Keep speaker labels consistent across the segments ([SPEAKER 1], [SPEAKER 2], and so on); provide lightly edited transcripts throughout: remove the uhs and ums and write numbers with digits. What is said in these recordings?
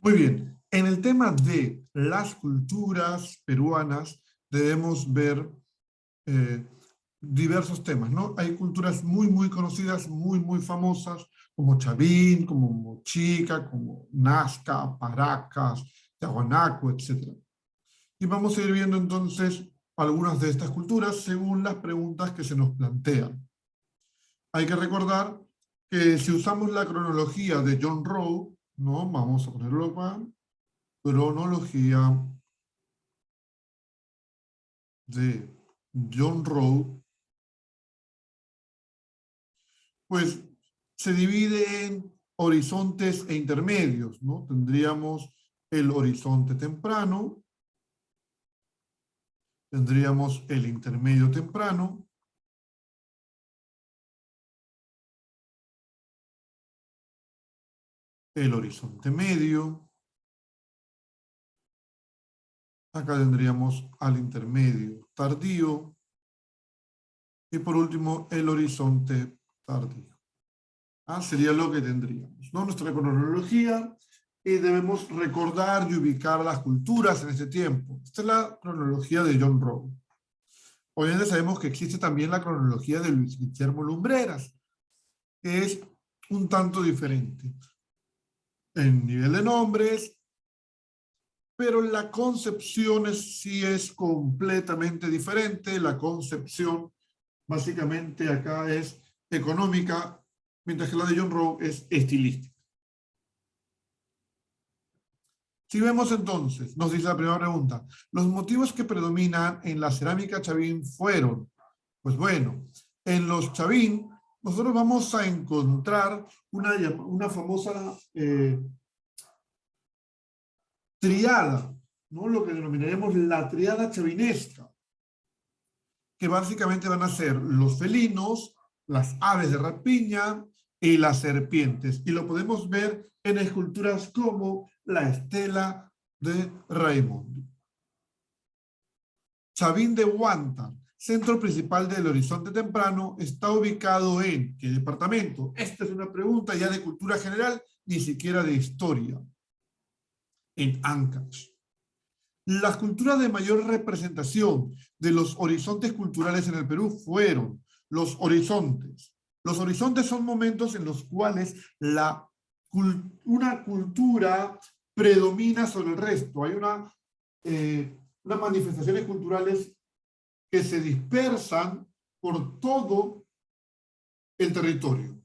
[SPEAKER 1] Muy bien. En el tema de las culturas peruanas debemos ver eh, diversos temas, ¿no? Hay culturas muy conocidas, muy famosas, como Chavín, como Mochica, como Nazca, Paracas, Tiahuanaco, etc. Y vamos a ir viendo entonces algunas de estas culturas según las preguntas que se nos plantean. Hay que recordar que si usamos la cronología de John Rowe, ¿no? Vamos a ponerlo acá, cronología de John Rowe, pues se divide en horizontes e intermedios, ¿no? Tendríamos el horizonte temprano, tendríamos el intermedio temprano, el horizonte medio, acá tendríamos al intermedio tardío, y por último el horizonte tardío. Sería lo que tendríamos, ¿no? Nuestra cronología, y debemos recordar y ubicar las culturas en este tiempo. Esta es la cronología de John Rowe. Hoy en día sabemos que existe también la cronología de Luis Guillermo Lumbreras, que es un tanto diferente en nivel de nombres, pero la concepción sí es completamente diferente. La concepción básicamente acá es económica, mientras que la de John Rowe es estilística. Si vemos entonces, nos dice la primera pregunta, los motivos que predominan en la cerámica Chavín fueron, pues bueno, en los Chavín nosotros vamos a encontrar una famosa triada, ¿no? Lo que denominaremos la triada chavinesca, que básicamente van a ser los felinos, las aves de rapiña y las serpientes. Y lo podemos ver en esculturas como la estela de Raimundo. Chavín de Huántar, centro principal del Horizonte Temprano, está ubicado en ¿qué departamento? Esta es una pregunta ya de cultura general, ni siquiera de historia. En Ancash. Las culturas de mayor representación de los horizontes culturales en el Perú fueron los horizontes. Los horizontes son momentos en los cuales una cultura predomina sobre el resto. Hay unas manifestaciones culturales que se dispersan por todo el territorio.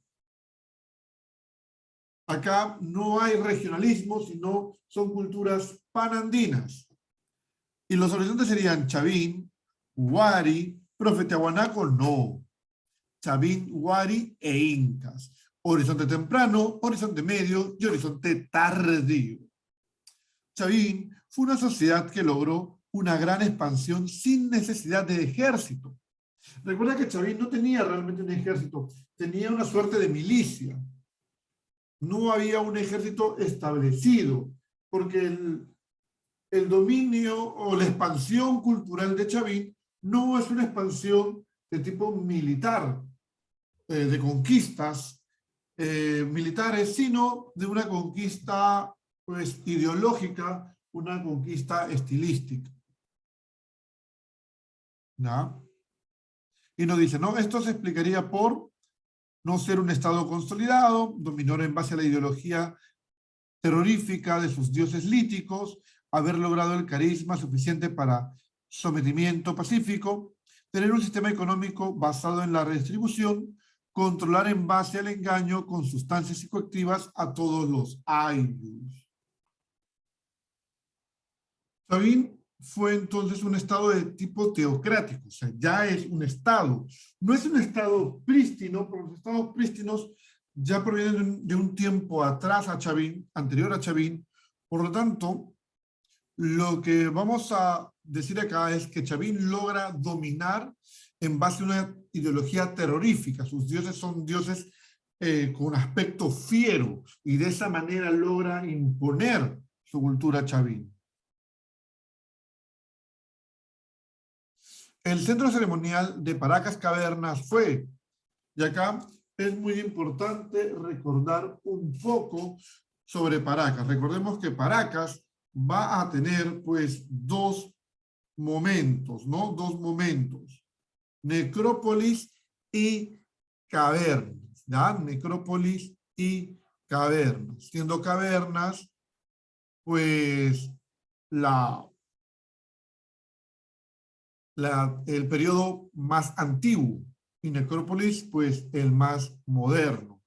[SPEAKER 1] Acá no hay regionalismo, sino son culturas panandinas. Y los horizontes serían Chavín, Huari, Profe Tiahuanaco, no. Chavín, Huari e Incas. Horizonte temprano, horizonte medio y horizonte tardío. Chavín fue una sociedad que logró una gran expansión sin necesidad de ejército. Recuerda que Chavín no tenía realmente un ejército, tenía una suerte de milicia. No había un ejército establecido, porque el dominio o la expansión cultural de Chavín no es una expansión de tipo militar, de conquistas militares, sino de una conquista pues, ideológica, una conquista estilística. ¿Ya? Y nos dice, ¿no? Esto se explicaría por no ser un Estado consolidado, dominar en base a la ideología terrorífica de sus dioses líticos, haber logrado el carisma suficiente para sometimiento pacífico, tener un sistema económico basado en la redistribución, controlar en base al engaño con sustancias psicoactivas a todos los ayllus. Sabín fue entonces un estado de tipo teocrático, o sea, ya es un estado. No es un estado prístino, porque los estados prístinos ya provienen de un tiempo atrás a Chavín, anterior a Chavín. Por lo tanto, lo que vamos a decir acá es que Chavín logra dominar en base a una ideología terrorífica. Sus dioses son dioses con un aspecto fiero y de esa manera logra imponer su cultura a Chavín. El centro ceremonial de Paracas Cavernas fue, y acá es muy importante recordar un poco sobre Paracas. Recordemos que Paracas va a tener pues dos momentos, ¿no? Dos momentos. Necrópolis y cavernas, ¿ya? Necrópolis y cavernas. Siendo cavernas, pues el periodo más antiguo y necrópolis, pues el más moderno.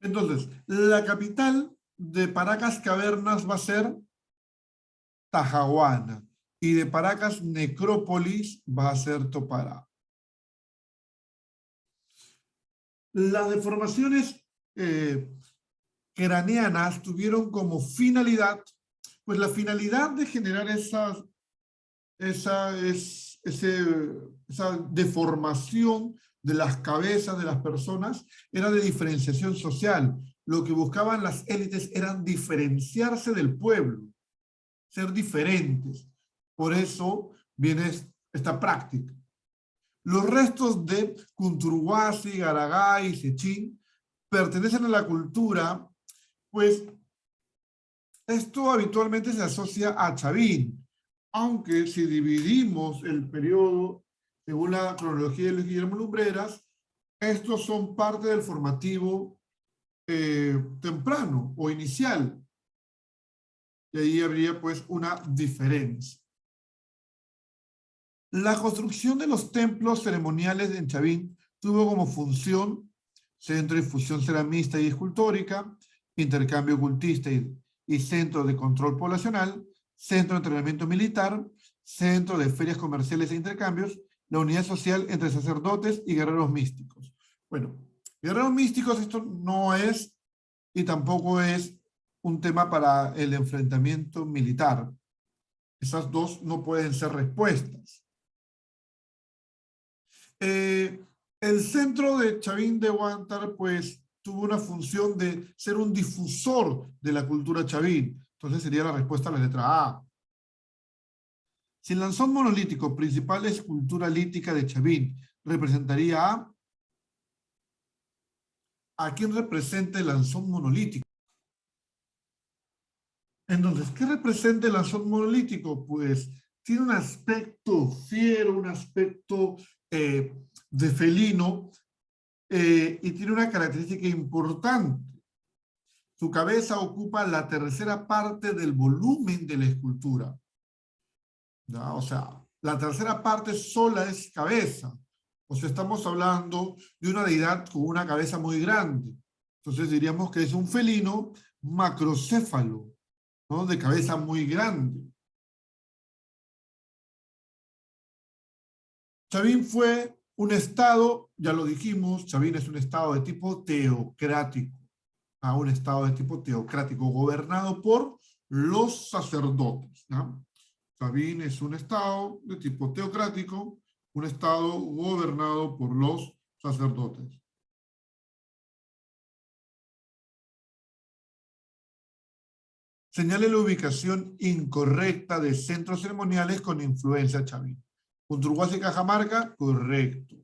[SPEAKER 1] Entonces, la capital de Paracas Cavernas va a ser Tajahuana y de Paracas Necrópolis va a ser Topará. Las deformaciones craneanas tuvieron como finalidad, pues la finalidad de generar esa deformación de las cabezas de las personas era de diferenciación social. Lo que buscaban las élites eran diferenciarse del pueblo, ser diferentes. Por eso viene esta práctica. Los restos de Cunturhuasi, Garagay y Sechín pertenecen a la cultura, pues esto habitualmente se asocia a Chavín, aunque si dividimos el periodo según la cronología de Luis Guillermo Lumbreras, estos son parte del formativo temprano o inicial. Y ahí habría pues una diferencia. La construcción de los templos ceremoniales en Chavín tuvo como función centro de difusión ceramista y escultórica, intercambio ocultista y centro de control poblacional, centro de entrenamiento militar, centro de ferias comerciales e intercambios, la unidad social entre sacerdotes y guerreros místicos. Bueno, guerreros místicos esto no es y tampoco es un tema para el enfrentamiento militar. Esas dos no pueden ser respuestas. El centro de Chavín de Huántar, pues, tuvo una función de ser un difusor de la cultura chavín. Entonces sería la respuesta a la letra A. Si el lanzón monolítico principal escultura lítica de Chavín representaría ¿a quién representa el lanzón monolítico? Entonces, ¿qué representa el lanzón monolítico? Pues tiene un aspecto fiero, un aspecto de felino, y tiene una característica importante. Su cabeza ocupa la tercera parte del volumen de la escultura. ¿Ya? O sea, la tercera parte sola es cabeza. O sea, estamos hablando de una deidad con una cabeza muy grande. Entonces diríamos que es un felino macrocéfalo, ¿no? De cabeza muy grande. Chavín fue un estado, ya lo dijimos, Chavín es un estado de tipo teocrático, a un estado de tipo teocrático, gobernado por los sacerdotes. ¿No? Chavín es un estado de tipo teocrático, un estado gobernado por los sacerdotes. Señale la ubicación incorrecta de centros ceremoniales con influencia chavín. Cunturhuasi y Cajamarca, correcto.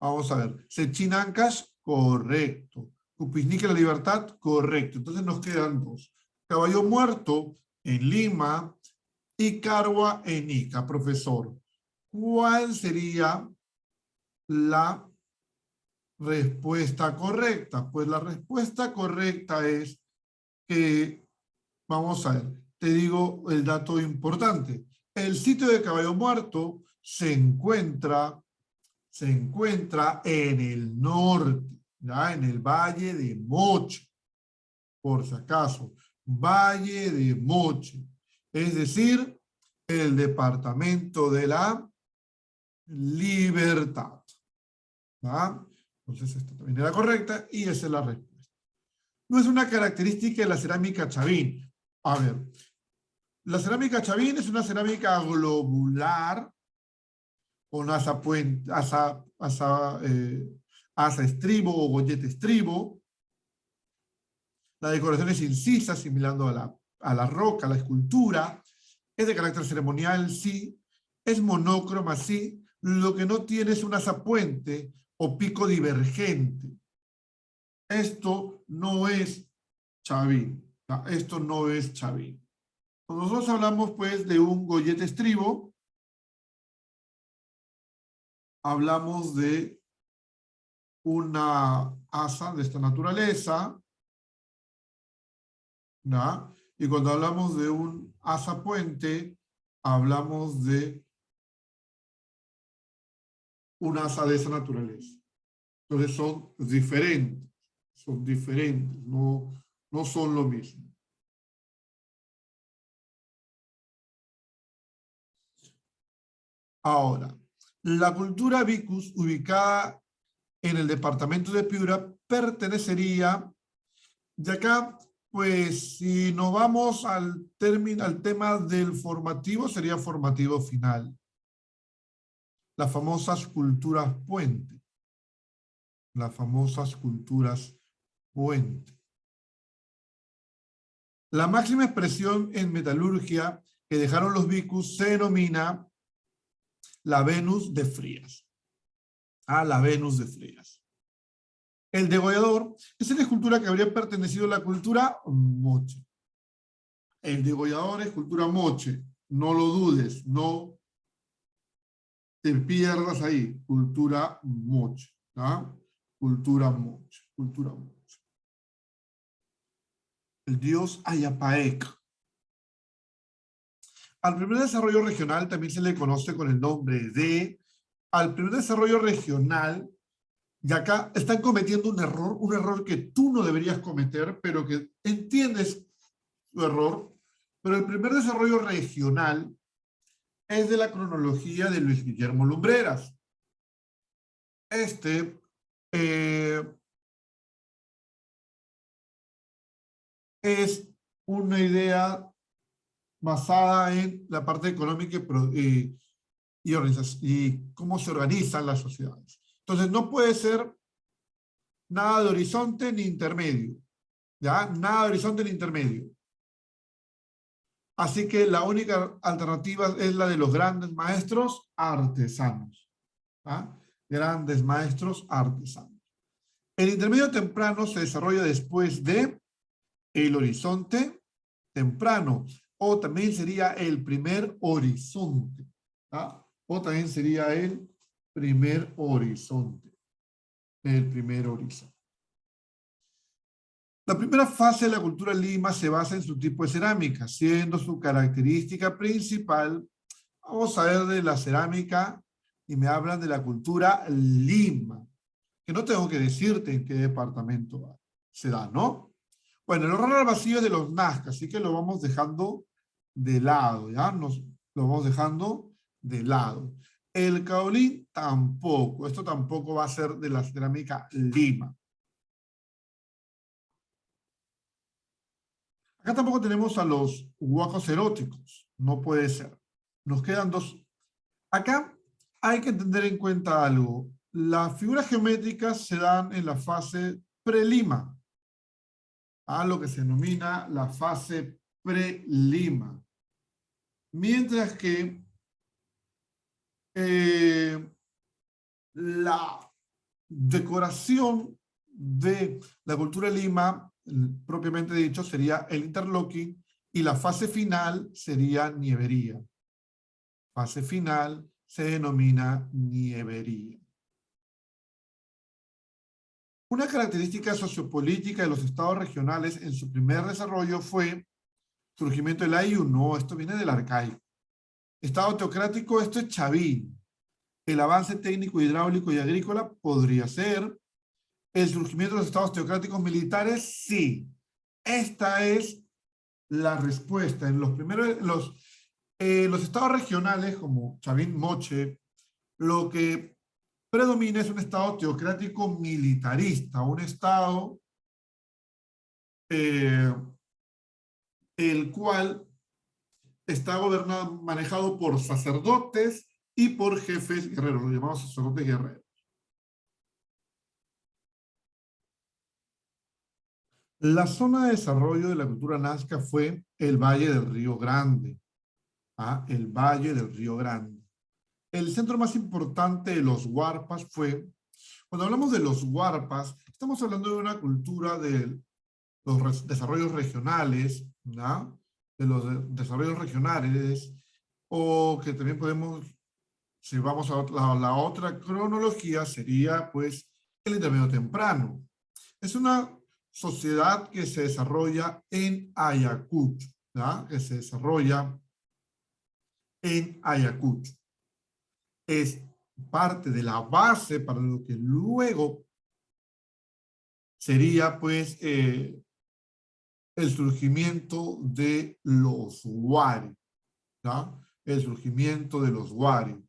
[SPEAKER 1] Vamos a ver. Sechín Ancash, correcto. Cupiznique La Libertad, correcto. Entonces nos quedan dos. Caballo Muerto en Lima y Carua en Ica, profesor. ¿Cuál sería la respuesta correcta? Pues la respuesta correcta es que, vamos a ver, te digo el dato importante. El sitio de Caballo Muerto se encuentra en el norte, ¿ya? En el Valle de Moche, por si acaso. Valle de Moche. Es decir, el departamento de la Libertad. ¿Ya? Entonces esta también era correcta y esa es la respuesta. No es una característica de la cerámica chavín. A ver, la cerámica chavín es una cerámica globular con asa estribo o gollete estribo. La decoración es incisa, asimilando a la roca, a la escultura. Es de carácter ceremonial, sí. Es monócroma, sí. Lo que no tiene es un azapuente o pico divergente. Esto no es Chavín. Esto no es Chavín. Cuando nosotros hablamos, pues, de un gollete estribo, hablamos de una asa de esta naturaleza, ¿no? Y cuando hablamos de un asa puente, hablamos de un asa de esa naturaleza. Entonces son diferentes, no son lo mismo. Ahora, la cultura vicus, ubicada en el departamento de Piura, pertenecería, de acá, pues, si nos vamos al tema del formativo, sería formativo final. Las famosas culturas puente. Las famosas culturas puente. La máxima expresión en metalurgia que dejaron los vicus se denomina la Venus de Frías. La Venus de Frías. El degollador es una escultura que habría pertenecido a la cultura moche. El degollador es cultura moche. No lo dudes, no te pierdas ahí. Cultura moche. Cultura moche, cultura moche. El dios Ayapaec. Al primer desarrollo regional también se le conoce con el nombre de, al primer desarrollo regional, y acá están cometiendo un error que tú no deberías cometer, pero que entiendes su error, pero el primer desarrollo regional es de la cronología de Luis Guillermo Lumbreras. Es una idea basada en la parte económica y cómo se organizan las sociedades. Entonces no puede ser nada de horizonte ni intermedio. ¿Ya? Nada de horizonte ni intermedio. Así que la única alternativa es la de los grandes maestros artesanos. Grandes maestros artesanos. El intermedio temprano se desarrolla después de el horizonte temprano, o también sería el primer horizonte. O también sería el primer horizonte. El primer horizonte. La primera fase de la cultura Lima se basa en su tipo de cerámica, siendo su característica principal, vamos a ver de la cerámica, y me hablan de la cultura Lima, que no tengo que decirte en qué departamento se da, ¿no? Bueno, el horror al vacío es de los Nazca, así que lo vamos dejando de lado, ¿ya? Lo vamos dejando de lado. El caolín tampoco, esto tampoco va a ser de la cerámica Lima. Acá tampoco tenemos a los huacos eróticos, no puede ser. Nos quedan dos. Acá hay que tener en cuenta algo. Las figuras geométricas se dan en la fase pre-Lima, a lo que se denomina la fase pre-Lima. Mientras que la decoración de la cultura Lima, propiamente dicho, sería el interlocking, y la fase final sería nievería. Fase final se denomina nievería. Una característica sociopolítica de los estados regionales en su primer desarrollo fue surgimiento del Ayllu. No, esto viene del arcaico. Estado teocrático, esto es Chavín. El avance técnico, hidráulico y agrícola podría ser. El surgimiento de los estados teocráticos militares, sí. Esta es la respuesta. En los primeros, los estados regionales, como Chavín Moche, lo que predomina es un estado teocrático militarista, un estado el cual está gobernado, manejado por sacerdotes y por jefes guerreros, los llamados sacerdotes guerreros. La zona de desarrollo de la cultura nazca fue el Valle del Río Grande. El Valle del Río Grande. El centro más importante de los huarpas fue, cuando hablamos de los huarpas, estamos hablando de una cultura de los desarrollos regionales, ¿no? De los desarrollos regionales, o que también podemos, si vamos a la otra cronología, sería pues el intermedio temprano. Es una sociedad que se desarrolla en Ayacucho, ¿no? Que se desarrolla en Ayacucho. Es parte de la base para lo que luego sería pues el surgimiento de los Wari, ¿no? El surgimiento de los Wari.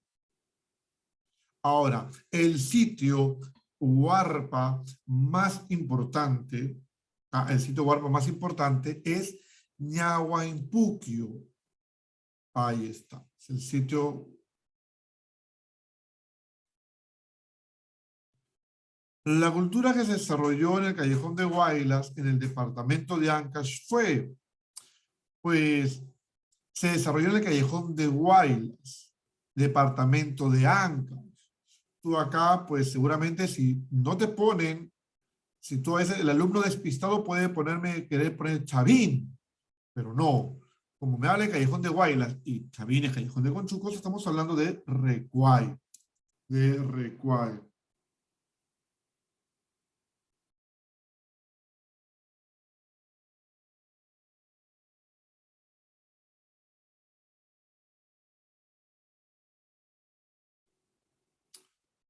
[SPEAKER 1] Ahora, el sitio Huarpa más importante, el sitio Huarpa más importante es Ñahuaynpuquio. Ahí está, es el sitio. La cultura que se desarrolló en el Callejón de Huaylas, en el departamento de Ancash, fue, pues, se desarrolló en el Callejón de Huaylas, departamento de Ancash. Tú acá, pues, seguramente si no te ponen, si tú eres el alumno despistado, puede querer poner Chavín, pero no. Como me habla el Callejón de Huaylas y Chavín es Callejón de Conchucos, estamos hablando de Recuay, de Recuay.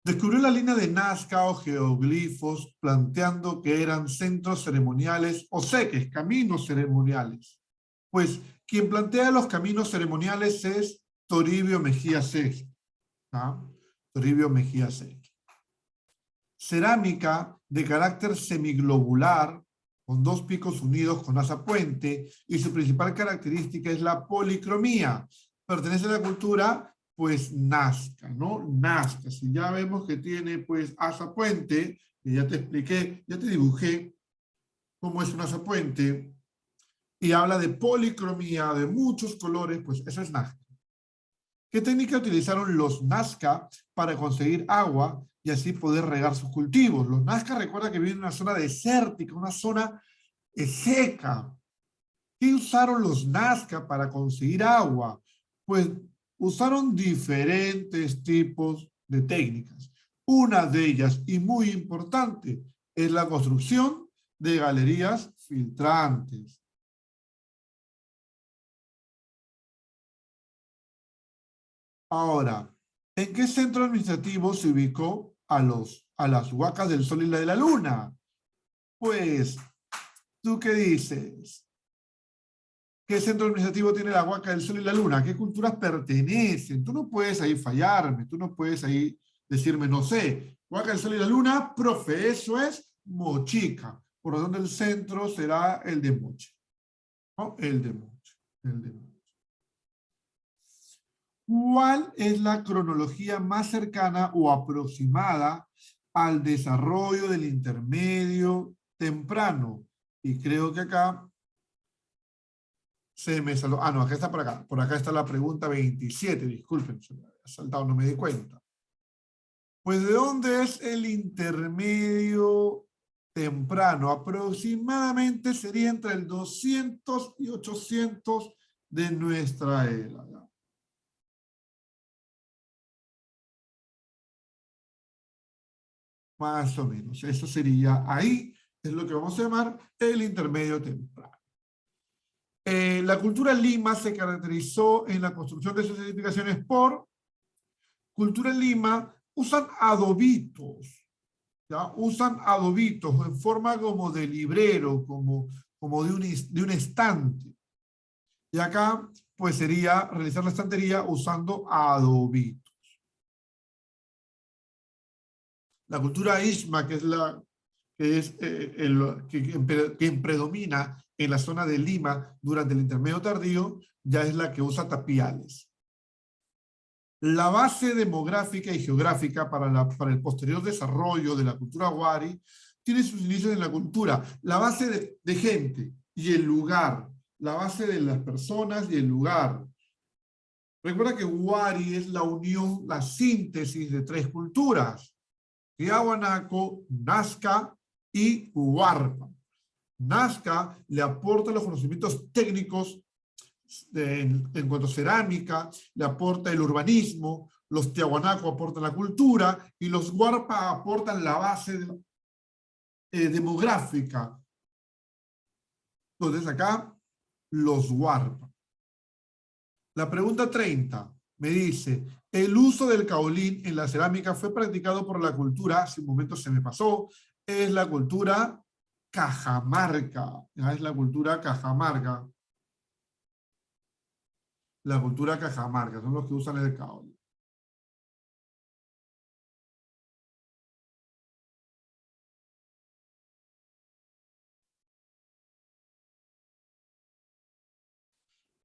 [SPEAKER 1] Descubrió la línea de Nazca o geoglifos planteando que eran centros ceremoniales o seques, caminos ceremoniales. Pues quien plantea los caminos ceremoniales es Toribio Mejía Sexto. ¿Ah? Toribio Mejía Sexto. Cerámica de carácter semiglobular, con dos picos unidos con asa puente, y su principal característica es la policromía. Pertenece a la cultura pues Nazca, ¿no? Nazca, si ya vemos que tiene pues asa puente, que ya te expliqué, ya te dibujé cómo es una asa puente, y habla de policromía, de muchos colores, pues eso es Nazca. ¿Qué técnica utilizaron los Nazca para conseguir agua y así poder regar sus cultivos? Los Nazca, recuerda que viven en una zona desértica, una zona seca. ¿Qué usaron los Nazca para conseguir agua? Pues usaron diferentes tipos de técnicas. Una de ellas, y muy importante, es la construcción de galerías filtrantes. Ahora, ¿en qué centro administrativo se ubicó a las Huacas del Sol y la de la Luna? Pues, ¿tú qué dices? ¿Qué centro administrativo tiene la Huaca del Sol y la Luna? ¿A qué culturas pertenecen? Tú no puedes ahí fallarme, tú no puedes ahí decirme, no sé. Huaca del Sol y la Luna, profe, eso es Mochica. Por lo tanto, el centro será el de Moche. ¿No? El de Moche. El de Moche. ¿Cuál es la cronología más cercana o aproximada al desarrollo del intermedio temprano? Y creo que acá se me saltó. Ah, no, acá está por acá. Por acá está la pregunta 27. Disculpen, se me había saltado, no me di cuenta. Pues, ¿de dónde es el intermedio temprano? Aproximadamente sería entre el 200 y 800 de nuestra era. Más o menos. Eso sería ahí, es lo que vamos a llamar el intermedio temprano. La cultura Lima se caracterizó en la construcción de sus edificaciones por cultura Lima, usan adobitos, ¿ya? Usan adobitos en forma como de librero, como de un estante. Y acá, pues sería realizar la estantería usando adobitos. La cultura Ishma, que es quien predomina en la zona de Lima durante el intermedio tardío, ya es la que usa tapiales. La base demográfica y geográfica para el posterior desarrollo de la cultura Wari tiene sus inicios en la cultura. La base de gente y el lugar, la base de las personas y el lugar. Recuerda que Wari es la unión, la síntesis de tres culturas: Tiahuanaco, Nazca y Huarpa. Nazca le aporta los conocimientos técnicos en cuanto a cerámica, le aporta el urbanismo, los Tiahuanaco aportan la cultura y los Huarpa aportan la base demográfica. Entonces acá, los Huarpa. La pregunta 30 me dice, el uso del caolín en la cerámica fue practicado por la cultura, hace un momento se me pasó, es la cultura Cajamarca. Es la cultura Cajamarca. La cultura Cajamarca, son los que usan el caolín.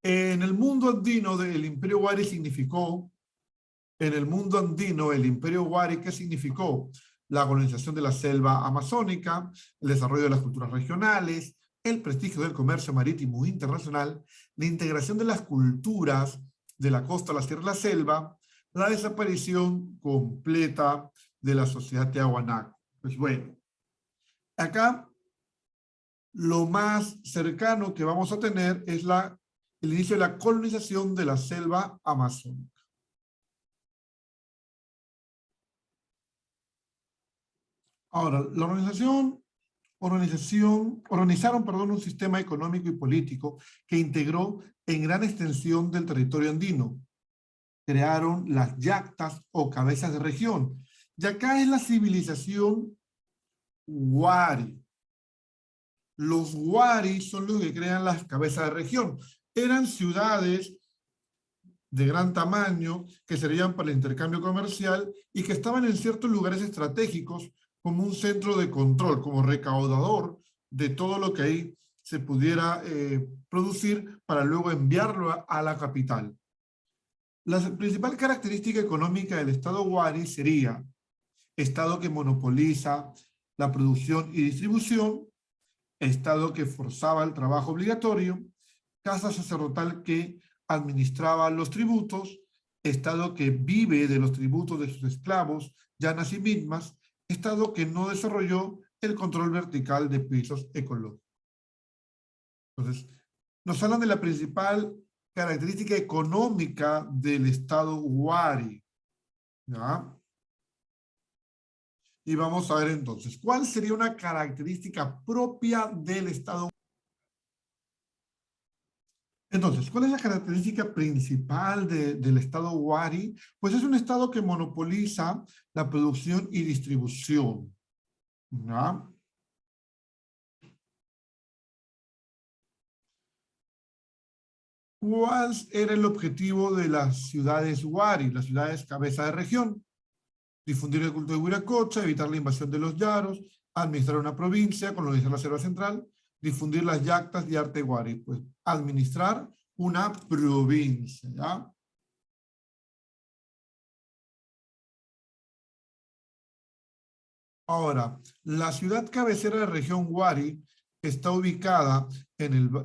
[SPEAKER 1] En el mundo andino del Imperio Wari significó, en el mundo andino el Imperio Wari, ¿qué significó? La colonización de la selva amazónica, el desarrollo de las culturas regionales, el prestigio del comercio marítimo internacional, la integración de las culturas de la costa a la sierra y la selva, la desaparición completa de la sociedad tiahuanaco. Pues bueno, acá lo más cercano que vamos a tener es el inicio de la colonización de la selva amazónica. Ahora, la organizaron, un sistema económico y político que integró en gran extensión del territorio andino. Crearon las yactas o cabezas de región. Y acá es la civilización Wari. Los Wari son los que crean las cabezas de región. Eran ciudades de gran tamaño que servían para el intercambio comercial y que estaban en ciertos lugares estratégicos como un centro de control, como recaudador de todo lo que ahí se pudiera producir para luego enviarlo a la capital. La principal característica económica del Estado Wari sería Estado que monopoliza la producción y distribución, Estado que forzaba el trabajo obligatorio, casa sacerdotal que administraba los tributos, Estado que vive de los tributos de sus esclavos, llanas y mismas, Estado que no desarrolló el control vertical de pisos ecológicos. Entonces, nos hablan de la principal característica económica del Estado Wari. ¿Ya? Y vamos a ver entonces, ¿cuál sería una característica propia del Estado? Entonces, ¿cuál es la característica principal del Estado Wari? Pues es un Estado que monopoliza la producción y distribución. ¿Ya? ¿Cuál era el objetivo de las ciudades Wari, las ciudades cabeza de región? Difundir el culto de Huiracocha, evitar la invasión de los Yaros, administrar una provincia, colonizar la selva central, difundir las yactas y arte Wari. Pues administrar una provincia, ¿ya? Ahora, la ciudad cabecera de región Wari está ubicada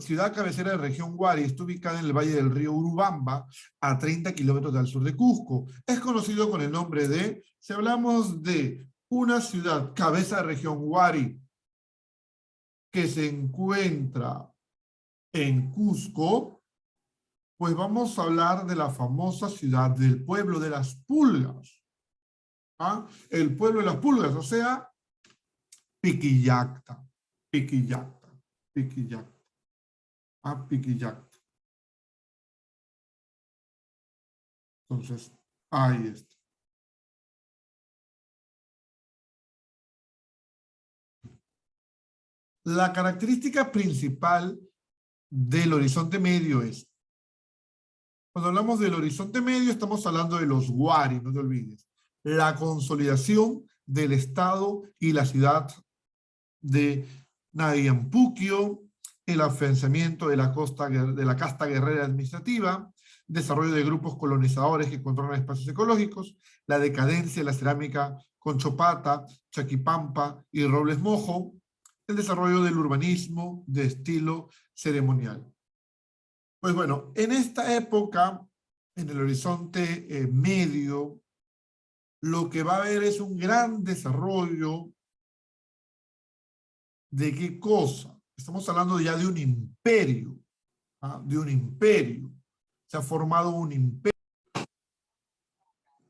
[SPEAKER 1] ciudad cabecera de región Wari está ubicada en el valle del río Urubamba, a 30 kilómetros al sur de Cusco. Es conocido con el nombre de, si hablamos de una ciudad cabeza de región Wari que se encuentra en Cusco, pues vamos a hablar de la famosa ciudad del pueblo de las pulgas. ¿Ah? El pueblo de las pulgas, o sea, Piquillacta, Piquillacta, Piquillacta, Piquillacta. Entonces, ahí está. La característica principal del horizonte medio es, cuando hablamos del horizonte medio, estamos hablando de los Wari, no te olvides. La consolidación del Estado y la ciudad de Nayampuquio, el afianzamiento de la casta guerrera administrativa, desarrollo de grupos colonizadores que controlan espacios ecológicos, la decadencia de la cerámica Conchopata, Chaquipampa y Robles Mojo, el desarrollo del urbanismo de estilo ceremonial. Pues bueno, en esta época en el horizonte medio, lo que va a haber es un gran desarrollo de qué cosa. Estamos hablando ya de un imperio, ¿ah? De un imperio. Se ha formado un imperio.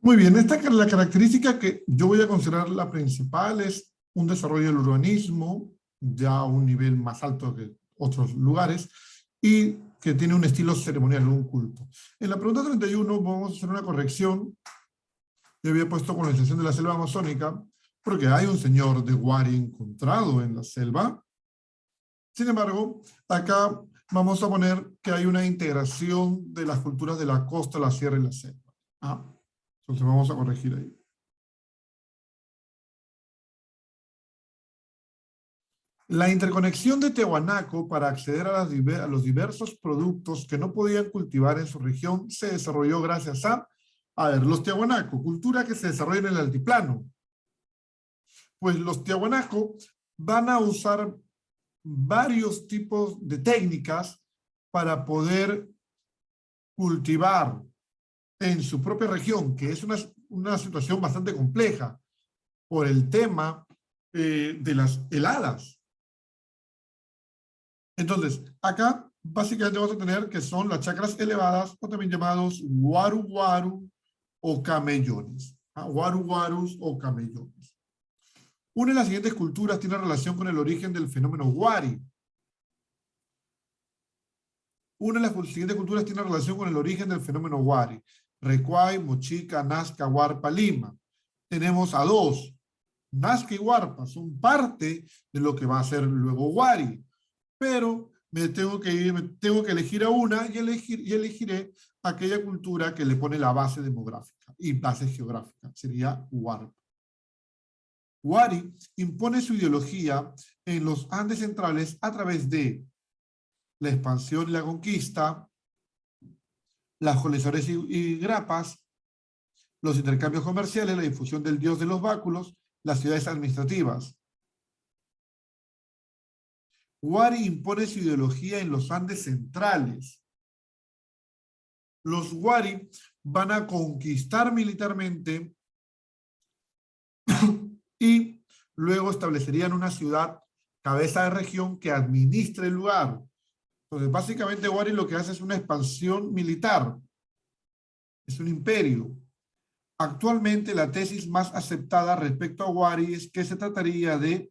[SPEAKER 1] Muy bien, esta es la característica que yo voy a considerar la principal, es un desarrollo del urbanismo, ya a un nivel más alto que otros lugares, y que tiene un estilo ceremonial, un culto. En la pregunta 31 vamos a hacer una corrección. Yo había puesto colonización de la selva amazónica, porque hay un señor de Wari encontrado en la selva. Sin embargo, acá vamos a poner que hay una integración de las culturas de la costa, la sierra y la selva. ¿Ah? Entonces vamos a corregir ahí. La interconexión de Tiahuanaco para acceder a los diversos productos que no podían cultivar en su región se desarrolló gracias a ver, los Tiahuanaco, cultura que se desarrolla en el altiplano. Pues los Tiahuanaco van a usar varios tipos de técnicas para poder cultivar en su propia región, que es una situación bastante compleja por el tema de las heladas. Entonces, acá básicamente vamos a tener que son las chacras elevadas o también llamados waru waru o camellones. Waru warus o camellones. Una de las siguientes culturas tiene relación con el origen del fenómeno Wari. Una de las siguientes culturas tiene relación con el origen del fenómeno Wari. Recuay, Mochica, Nazca, Huarpa, Lima. Tenemos a dos. Nazca y Huarpa son parte de lo que va a ser luego Wari. Pero me tengo que elegir a una y elegiré aquella cultura que le pone la base demográfica y base geográfica. Sería Huarpa. Wari impone su ideología en los Andes centrales a través de la expansión y la conquista, las colecciones y grapas, los intercambios comerciales, la difusión del dios de los báculos, las ciudades administrativas. Wari impone su ideología en los Andes centrales. Los Wari van a conquistar militarmente y luego establecerían una ciudad, cabeza de región, que administre el lugar. Entonces, básicamente, Wari lo que hace es una expansión militar. Es un imperio. Actualmente, la tesis más aceptada respecto a Wari es que se trataría de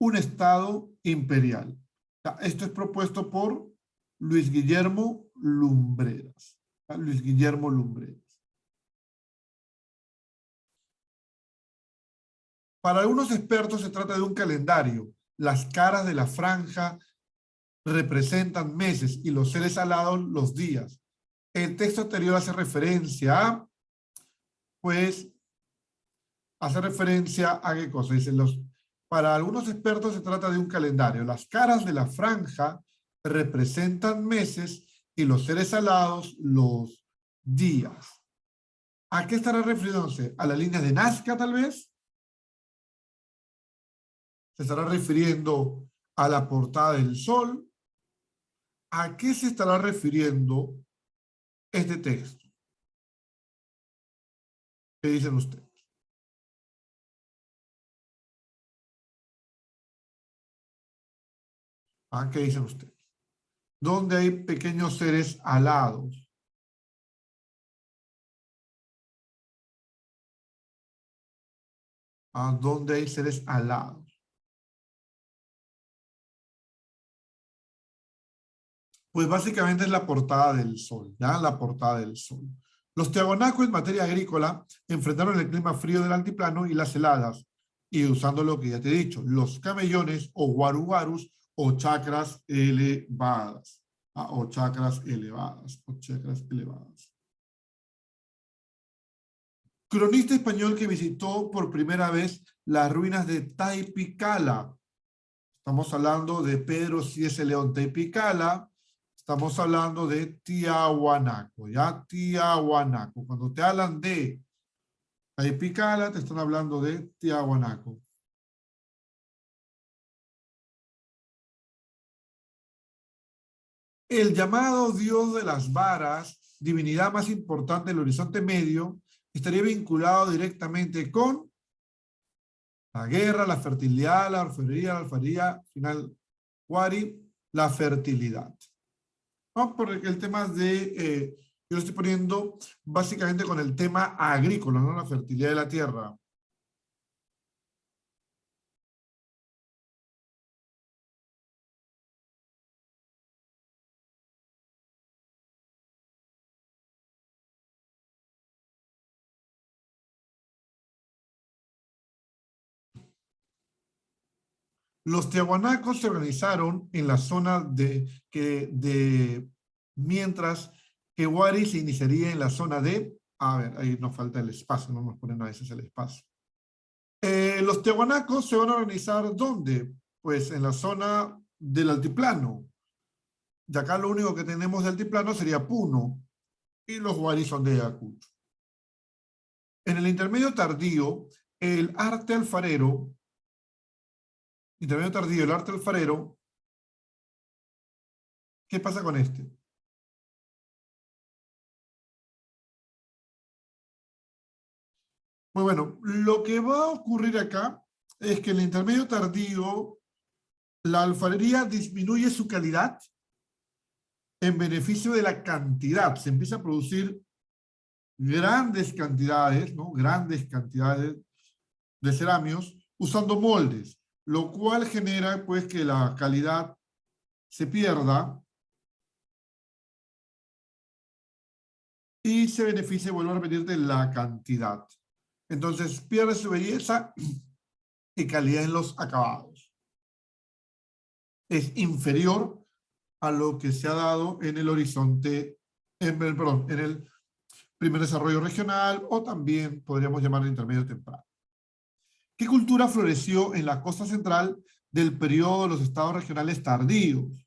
[SPEAKER 1] un estado imperial. Esto es propuesto por Luis Guillermo Lumbreras. Luis Guillermo Lumbreras. Para algunos expertos se trata de un calendario. Las caras de la franja representan meses y los seres alados los días. El texto anterior hace referencia a, pues, hace referencia a qué cosa. Dicen para algunos expertos se trata de un calendario. Las caras de la franja representan meses y los seres alados los días. ¿A qué estará refiriéndose? ¿A la línea de Nazca, tal vez? ¿Se estará refiriendo a la portada del sol? ¿A qué se estará refiriendo este texto? ¿Qué dicen ustedes? ¿A qué dicen ustedes? ¿Dónde hay pequeños seres alados? ¿A dónde hay seres alados? Pues básicamente es la portada del sol, ¿ya? La portada del sol. Los tiahuanacos en materia agrícola enfrentaron el clima frío del altiplano y las heladas, y usando lo que ya te he dicho, los camellones o guaruguarus o chacras elevadas. O chacras elevadas, o chacras elevadas. Cronista español que visitó por primera vez las ruinas de Taipicala. Estamos hablando de Pedro C.S. León Taipicala. Estamos hablando de Tiahuanaco, ¿ya? Tiahuanaco. Cuando te hablan de Taipicala, te están hablando de Tiahuanaco. El llamado Dios de las varas divinidad más importante del Oriente Medio, estaría vinculado directamente con la guerra, la fertilidad, la alfarería, final, Wari, la fertilidad. ¿No? Porque el tema yo lo estoy poniendo básicamente con el tema agrícola, ¿no? La fertilidad de la tierra. Los tiahuanacos se organizaron en la zona mientras que Wari se iniciaría en la zona a ver, ahí nos falta el espacio, no nos ponen a veces el espacio. Los tiahuanacos se van a organizar ¿dónde? Pues en la zona del altiplano. De acá lo único que tenemos de altiplano sería Puno, y los Wari son de Ayacucho. En el intermedio tardío, el arte alfarero, ¿qué pasa con este? Muy bueno, lo que va a ocurrir acá es que en el intermedio tardío, la alfarería disminuye su calidad en beneficio de la cantidad. Se empieza a producir grandes cantidades, ¿no? Grandes cantidades de cerámicos usando moldes, lo cual genera pues que la calidad se pierda y se beneficia, vuelvo a repetir, de la cantidad. Entonces pierde su belleza y calidad en los acabados. Es inferior a lo que se ha dado en el horizonte, en el primer desarrollo regional, o también podríamos llamar intermedio temprano. ¿Qué cultura floreció en la costa central del periodo de los estados regionales tardíos?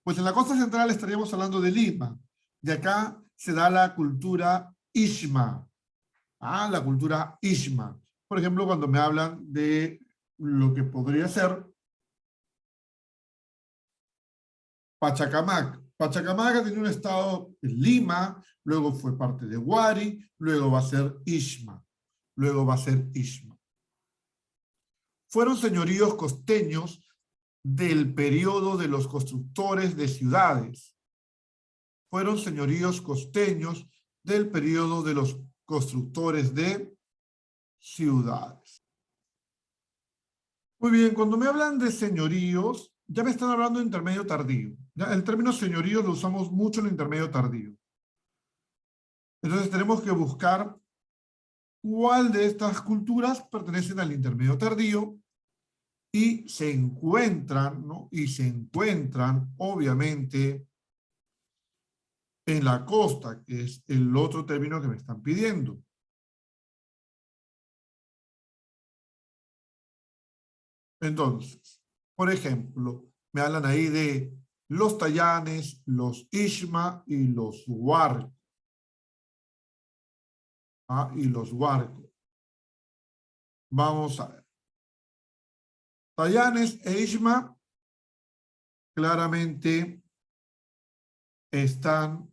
[SPEAKER 1] Pues en la costa central estaríamos hablando de Lima. De acá se da la cultura Ishma. La cultura Ishma. Por ejemplo, cuando me hablan de lo que podría ser Pachacamac. Pachacamac tiene un estado en Lima, luego fue parte de Wari, luego va a ser Ishma. Fueron señoríos costeños del periodo de los constructores de ciudades. Fueron señoríos costeños del periodo de los constructores de ciudades. Muy bien, cuando me hablan de señoríos, ya me están hablando de intermedio tardío. ¿Ya? El término señorío lo usamos mucho en el intermedio tardío. Entonces tenemos que buscar cuál de estas culturas pertenecen al intermedio tardío y se encuentran, ¿no? Y se encuentran, obviamente, en la costa, que es el otro término que me están pidiendo. Entonces, por ejemplo, me hablan ahí de los Tayanes, los Ishma y los Huarco. Y los Huarco. Vamos a ver. Tayanes e Ishma claramente están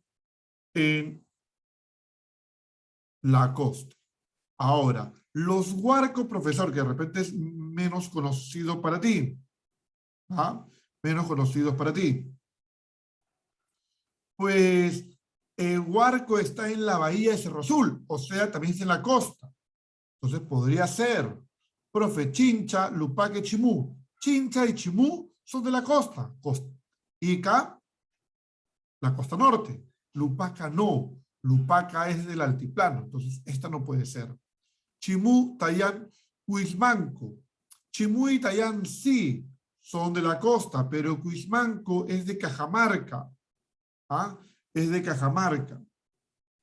[SPEAKER 1] en la costa. Ahora, los Huarco, profesor, que de repente es menos conocido para ti. Menos conocidos para ti. Pues Huarco está en la bahía de Cerro Azul, o sea, también está en la costa. Entonces podría ser, profe, Chincha, Lupaque, Chimú. Chincha y Chimú son de la costa. Ica, la costa norte. Lupaca no. Lupaca es del altiplano. Entonces esta no puede ser. Chimú, Tayán, Cuismanco. Chimú y Tayán sí son de la costa, pero Cuismanco es de Cajamarca. Es de Cajamarca.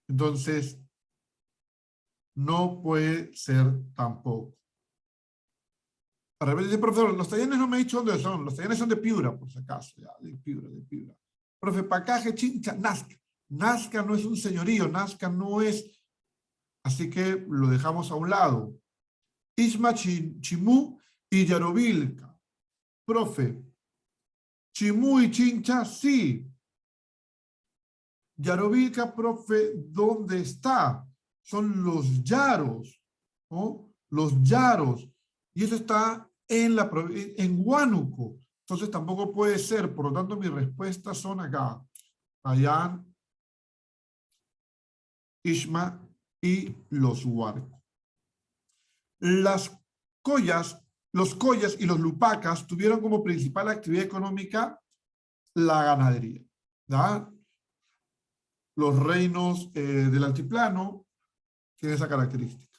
[SPEAKER 1] Entonces, no puede ser tampoco. De repente dice, profesor, los tallanes no me ha dicho dónde son. Los tallanes son de Piura, por si acaso. Ya, de Piura. Profe, Pacaje, Chincha, Nazca. Nazca no es un señorío, Nazca no es. Así que lo dejamos a un lado. Isma, Chimú y Yarovilca. Profe, Chimú y Chincha, sí. Yarovilca, profe, ¿dónde está? Son los Yaros, ¿no? Los Yaros. Y eso está en Huánuco. Entonces tampoco puede ser. Por lo tanto, mis respuestas son acá. Payán, Ishma y los Huarcos. Las collas, los collas y los lupacas tuvieron como principal actividad económica la ganadería. ¿Ya? Los reinos del altiplano tienen esa característica.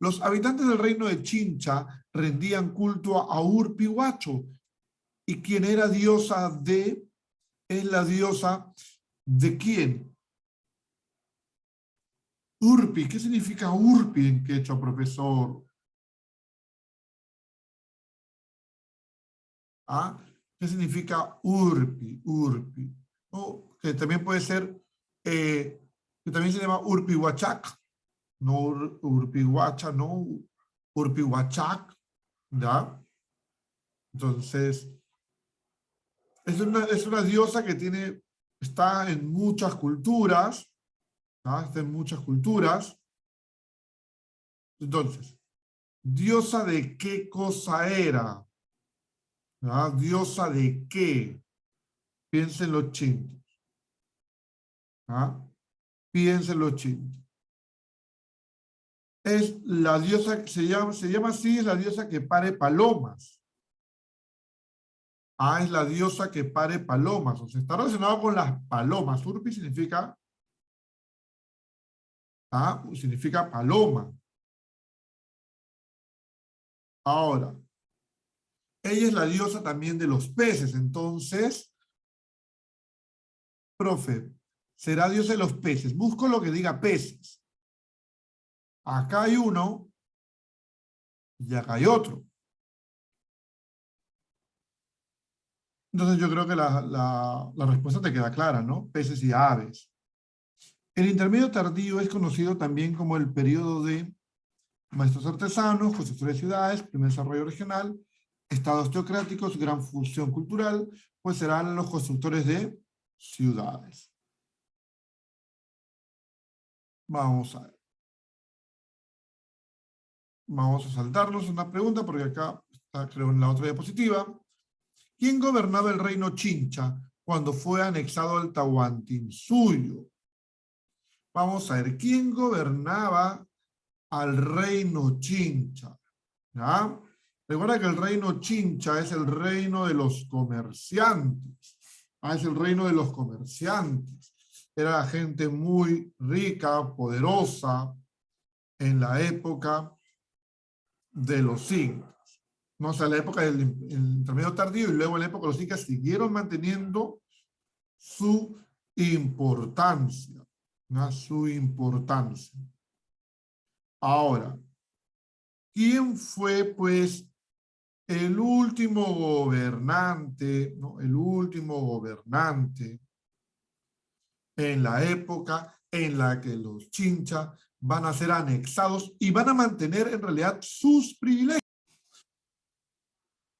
[SPEAKER 1] Los habitantes del reino de Chincha rendían culto a Urpihuacho, y quien era diosa de, es la diosa de quién. Urpi, ¿qué significa Urpi en quechua, profesor? ¿Ah? ¿Qué significa Urpi? Urpi. ¿No? Que también puede ser, que también se llama Urpihuachac, no Urpihuacha, no Urpihuachac, ¿ya? Entonces, es una diosa que tiene, está en muchas culturas, ¿ah? Está en muchas culturas. Entonces, ¿diosa de qué cosa era? ¿Ah? ¿Diosa de qué? Piensen los chintos. ¿Ah? Piensen los chintos. Es la diosa, se llama así, es la diosa que pare palomas. Ah, es la diosa que pare palomas. O sea, está relacionado con las palomas. Urpi significa, significa paloma. Ahora, ella es la diosa también de los peces. Entonces, profe, será diosa de los peces. Busco lo que diga peces. Acá hay uno y acá hay otro. Entonces yo creo que la respuesta te queda clara, ¿no? Peces y aves. El intermedio tardío es conocido también como el periodo de maestros artesanos, constructores de ciudades, primer desarrollo regional, estados teocráticos, gran fusión cultural, pues serán los constructores de ciudades. Vamos a ver. Vamos a saltarnos una pregunta porque acá está, creo, en la otra diapositiva. ¿Quién gobernaba el reino Chincha cuando fue anexado al Tahuantinsuyo? Vamos a ver, ¿quién gobernaba al reino Chincha? ¿Ya? Recuerda que el reino Chincha es el reino de los comerciantes. Es el reino de los comerciantes. Era gente muy rica, poderosa, en la época de los incas. No, o sea, la época del intermedio tardío y luego en la época de los incas siguieron manteniendo su importancia. ¿No? Su importancia. Ahora, ¿quién fue, pues, el último gobernante, ¿no? El último gobernante en la época en la que los chinchas van a ser anexados y van a mantener en realidad sus privilegios?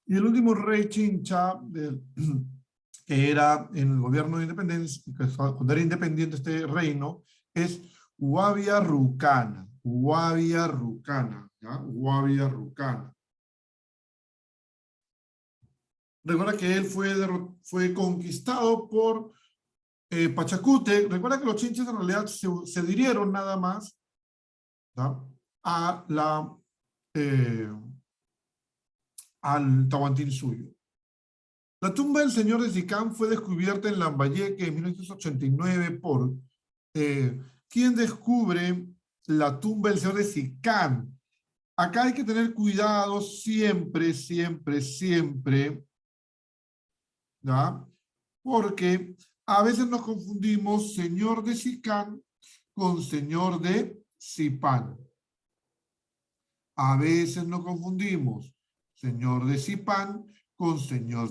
[SPEAKER 1] Y el último rey chincha, que era en el gobierno de independencia, cuando era independiente este reino, es Huavia Rucana. Huavia Rucana, ¿ya? Huavia Rucana. Recuerda que él fue conquistado por Pachacute. Recuerda que los chinches en realidad se adhirieron nada más, ¿ya? a al Tahuantinsuyo. La tumba del señor de Sicán fue descubierta en Lambayeque en 1989 por ¿quién descubre la tumba del señor de Sicán? Acá hay que tener cuidado siempre, siempre, siempre, ¿ya? Porque a veces nos confundimos señor de Sicán con señor de Zipán. A veces nos confundimos señor de Zipán con señor